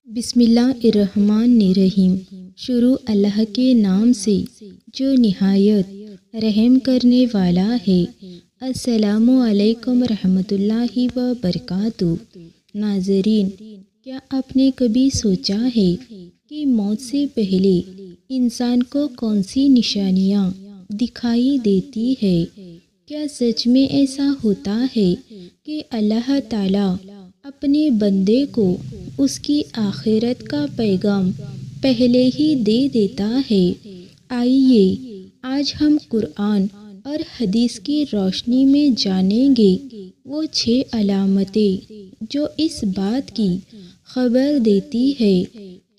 بسم اللہ الرحمن الرحیم۔ شروع اللہ کے نام سے جو نہایت رحم کرنے والا ہے۔ السلام علیکم رحمۃ اللہ وبرکاتہ۔ ناظرین، کیا آپ نے کبھی سوچا ہے کہ موت سے پہلے انسان کو کون سی نشانیاں دکھائی دیتی ہے؟ کیا سچ میں ایسا ہوتا ہے کہ اللہ تعالیٰ اپنے بندے کو اس کی آخرت کا پیغام پہلے ہی دے دیتا ہے؟ آئیے آج ہم قرآن اور حدیث کی روشنی میں جانیں گے وہ 6 علامتیں جو اس بات کی خبر دیتی ہے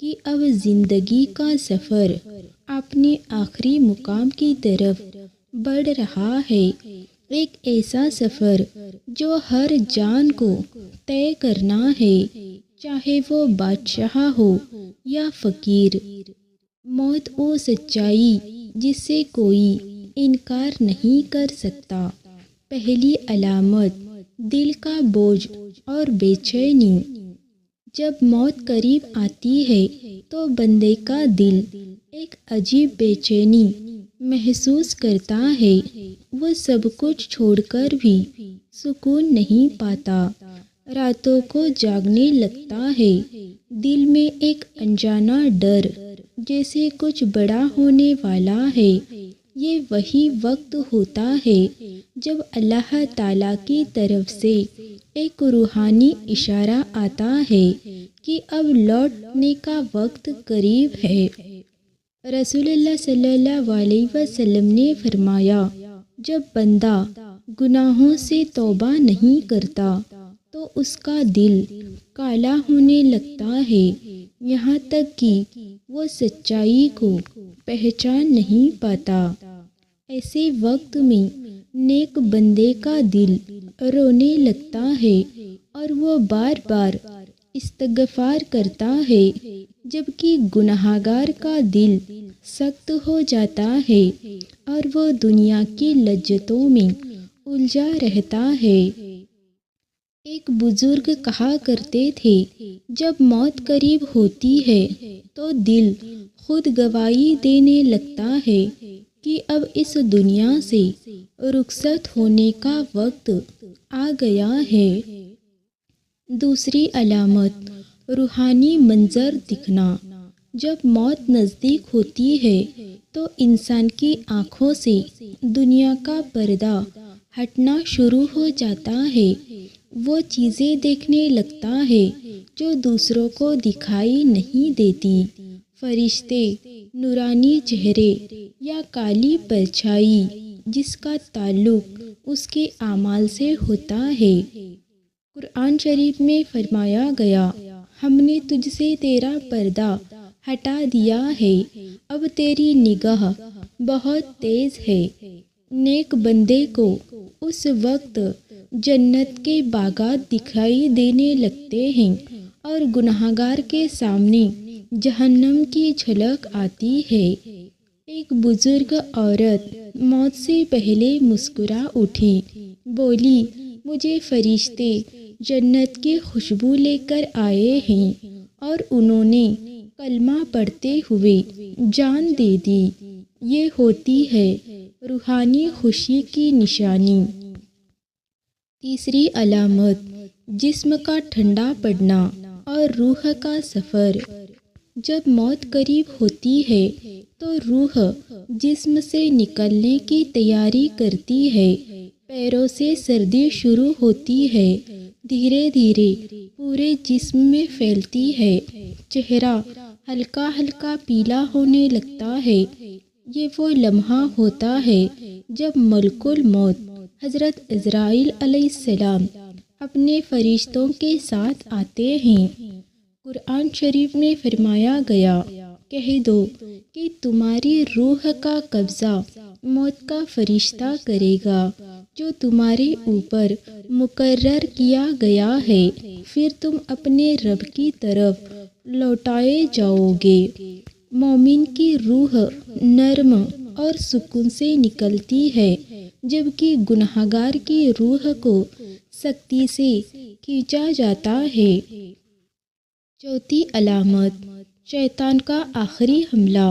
کہ اب زندگی کا سفر اپنے آخری مقام کی طرف بڑھ رہا ہے۔ ایک ایسا سفر جو ہر جان کو طے کرنا ہے، چاہے وہ بادشاہ ہو یا فقیر۔ موت وہ سچائی جس سے کوئی انکار نہیں کر سکتا۔ پہلی علامت، دل کا بوجھ اور بے چینی۔ جب موت قریب آتی ہے تو بندے کا دل ایک عجیب بے چینی محسوس کرتا ہے۔ وہ سب کچھ چھوڑ کر بھی سکون نہیں پاتا، راتوں کو جاگنے لگتا ہے۔ دل میں ایک انجانا ڈر، جیسے کچھ بڑا ہونے والا ہے۔ یہ وہی وقت ہوتا ہے جب اللہ تعالیٰ کی طرف سے ایک روحانی اشارہ آتا ہے کہ اب لوٹنے کا وقت قریب ہے۔ رسول اللہ صلی اللہ علیہ وسلم نے فرمایا، جب بندہ گناہوں سے توبہ نہیں کرتا تو اس کا دل کالا ہونے لگتا ہے، یہاں تک کہ وہ سچائی کو پہچان نہیں پاتا۔ ایسے وقت میں نیک بندے کا دل رونے لگتا ہے اور وہ بار بار استغفار کرتا ہے، جبکہ گنہگار کا دل سخت ہو جاتا ہے اور وہ دنیا کی لذتوں میں الجھا رہتا ہے۔ ایک بزرگ کہا کرتے تھے، جب موت قریب ہوتی ہے تو دل خود گواہی دینے لگتا ہے کہ اب اس دنیا سے رخصت ہونے کا وقت آ گیا ہے۔ دوسری علامت، روحانی منظر دکھنا۔ جب موت نزدیک ہوتی ہے تو انسان کی آنکھوں سے دنیا کا پردہ ہٹنا شروع ہو جاتا ہے۔ وہ چیزیں دیکھنے لگتا ہے جو دوسروں کو دکھائی نہیں دیتی، فرشتے، نورانی چہرے یا کالی پرچھائی جس کا تعلق اس کے اعمال سے ہوتا ہے۔ قرآن شریف میں فرمایا گیا، ہم نے تجھ سے تیرا پردہ ہٹا دیا ہے، اب تیری نگاہ بہت تیز ہے۔ نیک بندے کو اس وقت جنت کے باغات دکھائی دینے لگتے ہیں اور گنہگار کے سامنے جہنم کی جھلک آتی ہے۔ ایک بزرگ عورت موت سے پہلے مسکرا اٹھی، بولی، مجھے فرشتے جنت کی خوشبو لے کر آئے ہیں اور انہوں نے کلمہ پڑھتے ہوئے جان دے دی۔ یہ ہوتی ہے روحانی خوشی کی نشانی۔ تیسری علامت، جسم کا ٹھنڈا پڑنا اور روح کا سفر۔ جب موت قریب ہوتی ہے تو روح جسم سے نکلنے کی تیاری کرتی ہے۔ پیروں سے سردی شروع ہوتی ہے، دھیرے دھیرے پورے جسم میں پھیلتی ہے، چہرہ ہلکا ہلکا پیلا ہونے لگتا ہے۔ یہ وہ لمحہ ہوتا ہے جب ملک الموت حضرت عزرائیل علیہ السلام اپنے فرشتوں کے ساتھ آتے ہیں۔ قرآن شریف میں فرمایا گیا، کہہ دو کہ تمہاری روح کا قبضہ موت کا فرشتہ کرے گا جو تمہارے اوپر مقرر کیا گیا ہے، پھر تم اپنے رب کی طرف لوٹائے جاؤ گے۔ مومن کی روح نرم اور سکون سے نکلتی ہے، جبکہ گنہگار کی روح کو سختی سے کھینچا جاتا ہے۔ چوتھی علامت، شیطان کا آخری حملہ۔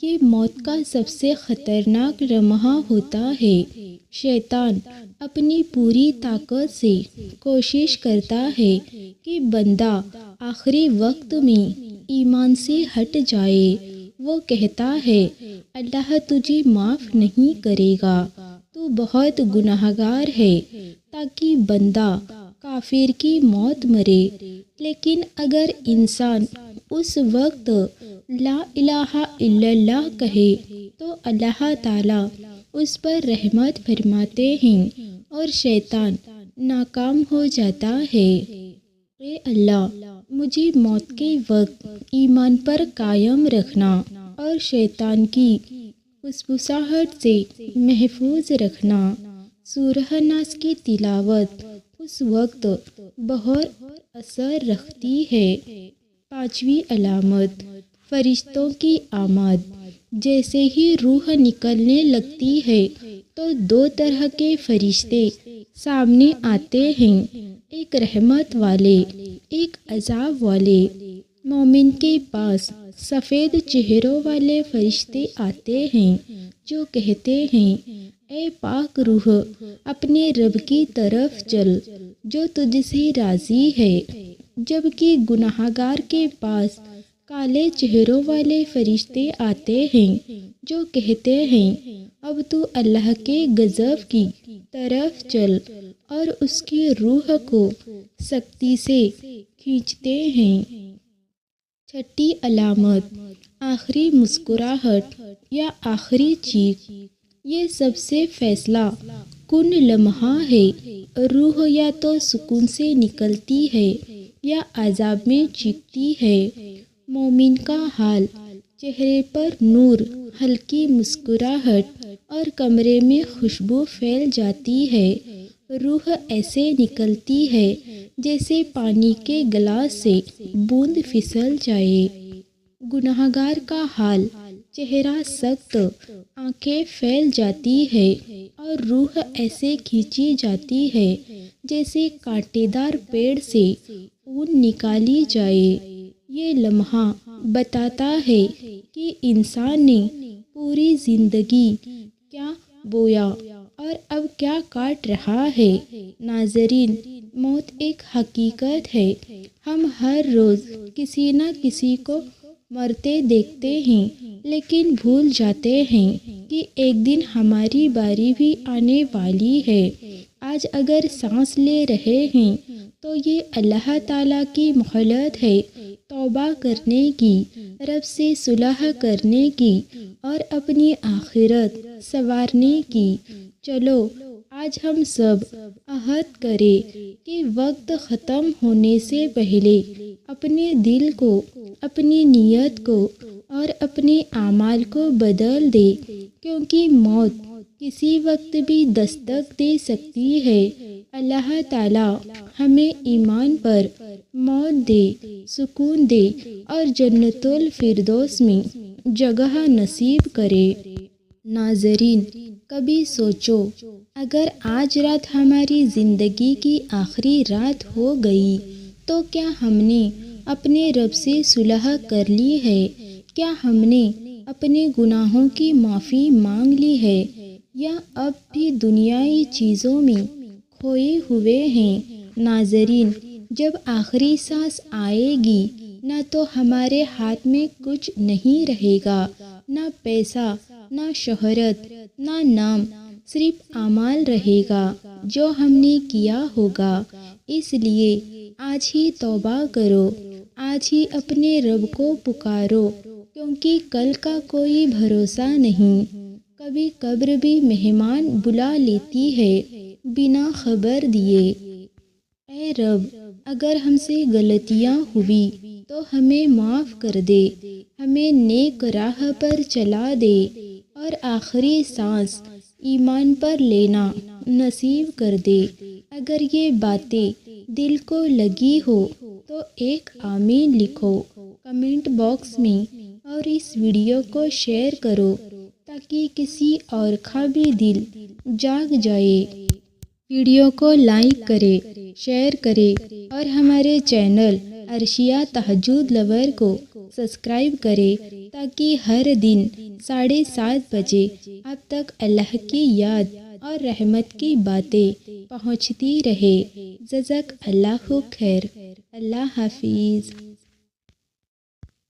یہ موت کا سب سے خطرناک لمحہ ہوتا ہے۔ شیطان اپنی پوری طاقت سے کوشش کرتا ہے کہ بندہ آخری وقت میں ایمان سے ہٹ جائے۔ وہ کہتا ہے اللہ تجھے معاف نہیں کرے گا، تو بہت گناہگار ہے، تاکہ بندہ کافر کی موت مرے۔ لیکن اگر انسان اس وقت لا الہ الا اللہ کہے تو اللہ تعالیٰ اس پر رحمت فرماتے ہیں اور شیطان ناکام ہو جاتا ہے۔ اے اللہ، مجھے موت کے وقت ایمان پر قائم رکھنا اور شیطان کی وسوسات سے محفوظ رکھنا۔ سورہ ناس کی تلاوت اس وقت بہت اثر رکھتی ہے۔ پانچویں علامت، فرشتوں کی آمد۔ جیسے ہی روح نکلنے لگتی ہے تو دو طرح کے فرشتے سامنے آتے ہیں، ایک رحمت والے، ایک عذاب والے۔ مومن کے پاس سفید چہروں والے فرشتے آتے ہیں جو کہتے ہیں اے پاک روح، اپنے رب کی طرف چل جو تجھ سے راضی ہے۔ جبکہ گناہگار کے پاس کالے چہروں والے فرشتے آتے ہیں جو کہتے ہیں اب تو اللہ کے غضب کی طرف چل، اور اس کی روح کو سختی سے کھینچتے ہیں۔ چھٹی علامت، آخری مسکراہٹ یا آخری چیخ۔ یہ سب سے فیصلہ کن لمحہ ہے۔ روح یا تو سکون سے نکلتی ہے یا عذاب میں چیختی ہے۔ مومن کا حال، چہرے پر نور، ہلکی مسکراہٹ اور کمرے میں خوشبو پھیل جاتی ہے۔ روح ایسے نکلتی ہے جیسے پانی کے گلاس سے بوند پھسل جائے۔ گناہگار کا حال، چہرہ سخت، آنکھیں پھیل جاتی ہے اور روح ایسے کھینچی جاتی ہے جیسے کانٹے دار پیڑ سے اون نکالی جائے۔ یہ لمحہ بتاتا ہے کہ انسان نے پوری زندگی کیا بویا اور اب کیا کاٹ رہا ہے۔ ناظرین، موت ایک حقیقت ہے۔ ہم ہر روز کسی نہ کسی کو مرتے دیکھتے ہیں، لیکن بھول جاتے ہیں کہ ایک دن ہماری باری بھی آنے والی ہے۔ آج اگر سانس لے رہے ہیں تو یہ اللہ تعالیٰ کی مہلت ہے توبہ کرنے کی، رب سے صلح کرنے کی اور اپنی آخرت سنوارنے کی۔ چلو آج ہم سب عہد کریں کہ وقت ختم ہونے سے پہلے اپنے دل کو، اپنی نیت کو اور اپنے اعمال کو بدل دے، کیونکہ موت کسی وقت بھی دستک دے سکتی ہے۔ اللہ تعالیٰ ہمیں ایمان پر موت دے، سکون دے اور جنت الفردوس میں جگہ نصیب کرے۔ ناظرین، کبھی سوچو اگر آج رات ہماری زندگی کی آخری رات ہو گئی تو کیا ہم نے اپنے رب سے صلح کر لی ہے؟ کیا ہم نے اپنے گناہوں کی معافی مانگ لی ہے، یا اب بھی دنیائی چیزوں میں کھوئے ہوئے ہیں؟ ناظرین، جب آخری سانس آئے گی نہ تو ہمارے ہاتھ میں کچھ نہیں رہے گا، نہ پیسہ، نہ شہرت، نہ نام، صرف اعمال رہے گا جو ہم نے کیا ہوگا۔ اس لیے آج ہی توبہ کرو، آج ہی اپنے رب کو پکارو، کیونکہ کل کا کوئی بھروسہ نہیں۔ کبھی قبر بھی مہمان بلا لیتی ہے بنا خبر دیے۔ اے رب، اگر ہم سے غلطیاں ہوئی تو ہمیں معاف کر دے، ہمیں نیک راہ پر چلا دے اور آخری سانس ایمان پر لینا نصیب کر دے۔ اگر یہ باتیں دل کو لگی ہو تو ایک آمین لکھو کمنٹ باکس میں، اور اس ویڈیو کو شیئر کرو تاکہ کسی اور کا بھی دل جاگ جائے۔ ویڈیو کو لائک کرے، شیئر کرے اور ہمارے چینل عرشیہ تہجد لور کو سبسکرائب کرے تاکہ ہر دن 7:30 بجے آپ تک اللہ کی یاد اور رحمت کی باتیں پہنچتی رہے۔ جزاک اللہ خیر۔ اللہ حافظ۔